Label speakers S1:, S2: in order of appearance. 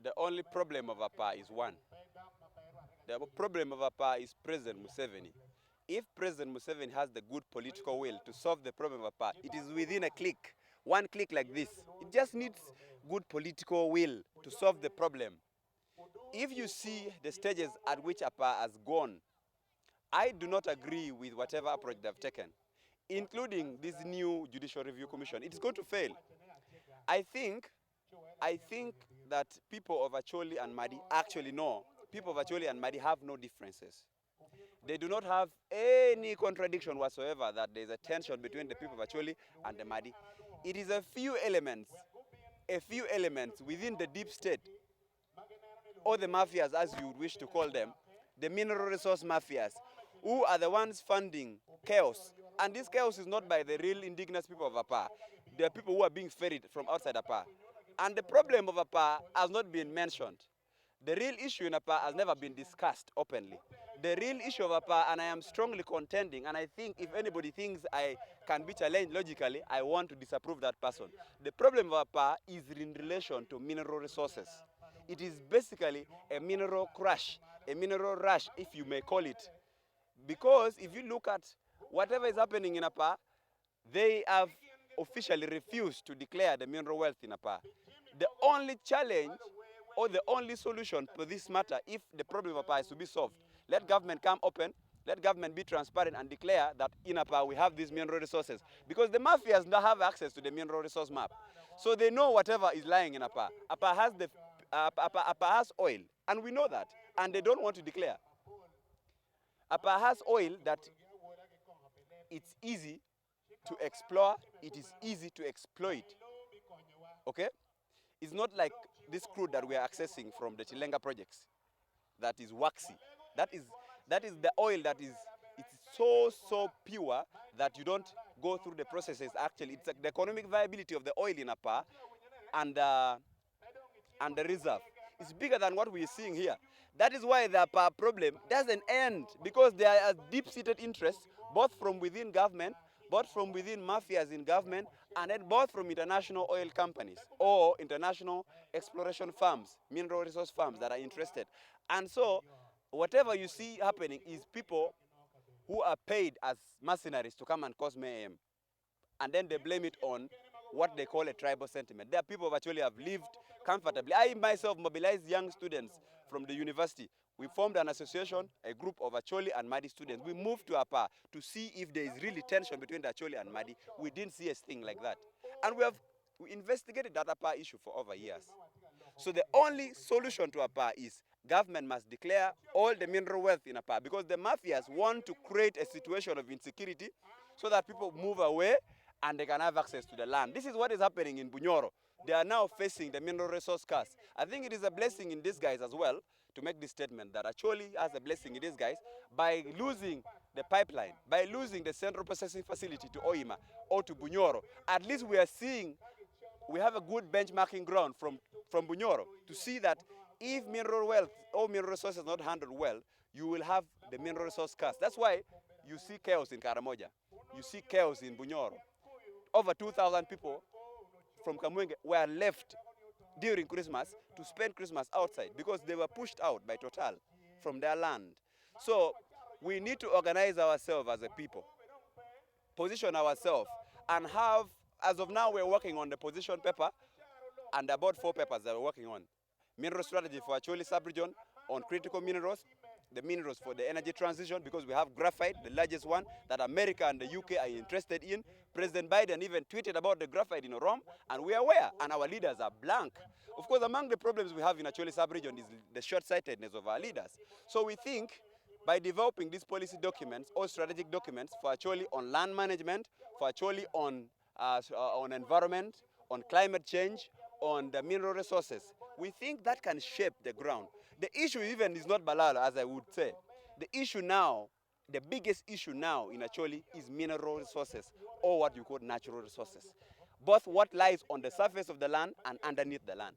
S1: The only problem of APA is one. The problem of APA is President Museveni. If President Museveni has the good political will to solve the problem of APA, it is within a click. One click like this. It just needs good political will to solve the problem. If you see the stages at which APA has gone, I do not agree with whatever approach they've taken, including this new Judicial Review Commission. It's going to fail. I think that people of Acholi and Madi actually know. People of Acholi and Madi have no differences. They do not have any contradiction whatsoever that there's a tension between the people of Acholi and the Madi. It is a few elements within the deep state, or the mafias as you wish to call them, the mineral resource mafias, who are the ones funding chaos. And this chaos is not by the real indigenous people of APA. There are people who are being ferried from outside APA. And the problem of APA has not been mentioned. The real issue in APA has never been discussed openly. The real issue of APA, and I am strongly contending, and I think if anybody thinks I can be challenged logically, I want to disapprove that person. The problem of APA is in relation to mineral resources. It is basically a mineral crash, a mineral rush, if you may call it. Because if you look at whatever is happening in APA, they have officially refused to declare the mineral wealth in APA. The only challenge or the only solution for this matter, if the problem of APA is to be solved, let government come open, let government be transparent and declare that in APA we have these mineral resources. Because the mafias don't have access to the mineral resource map. So they know whatever is lying in APA. APA has oil, and we know that, and they don't want to declare. APA has oil that it's easy to explore, it is easy to exploit. Okay? It's not like this crude that we are accessing from the Chilenga projects that is waxy. That is the oil that is so pure that you don't go through the processes. Actually, it's like the economic viability of the oil in APA and the reserve is bigger than what we are seeing here. That is why the APA problem doesn't end, because there are deep-seated interests, both from within government, both from within mafias in government, and then both from international oil companies or international exploration firms, mineral resource firms that are interested. And so whatever you see happening is people who are paid as mercenaries to come and cause mayhem. And then they blame it on what they call a tribal sentiment. There are people who actually have lived comfortably. I myself mobilized young students from the university. We formed an association, a group of Acholi and Madi students. We moved to APA to see if there is really tension between the Acholi and Madi. We didn't see a thing like that. And we investigated that APA issue for over years. So the only solution to APA is government must declare all the mineral wealth in APA, because the mafias want to create a situation of insecurity so that people move away and they can have access to the land. This is what is happening in Bunyoro. They are now facing the mineral resource curse. I think it is a blessing in disguise as well to make this statement that Acholi has a blessing in disguise by losing the pipeline, by losing the central processing facility to Oima or to Bunyoro. At least we are seeing, we have a good benchmarking ground from Bunyoro to see that if mineral wealth or mineral resources are not handled well, you will have the mineral resource curse. That's why you see chaos in Karamoja. You see chaos in Bunyoro. Over 2,000 people from Kamwenge were left during Christmas to spend Christmas outside because they were pushed out by Total from their land. So we need to organize ourselves as a people, position ourselves, and have, as of now, we're working on the position paper and about 4 papers that we're working on. Mineral strategy for Acholi sub-region on critical minerals, the minerals for the energy transition, because we have graphite, the largest one that America and the UK are interested in. President Biden even tweeted about the graphite in Rome, and we are aware, and our leaders are blank. Of course, among the problems we have in Acholi sub-region is the short-sightedness of our leaders. So we think by developing these policy documents or strategic documents for Acholi on land management, for Acholi on environment, on climate change, on the mineral resources, we think that can shape the ground. The issue even is not Balala, as I would say. The issue now, the biggest issue now in Acholi is mineral resources, or what you call natural resources. Both what lies on the surface of the land and underneath the land.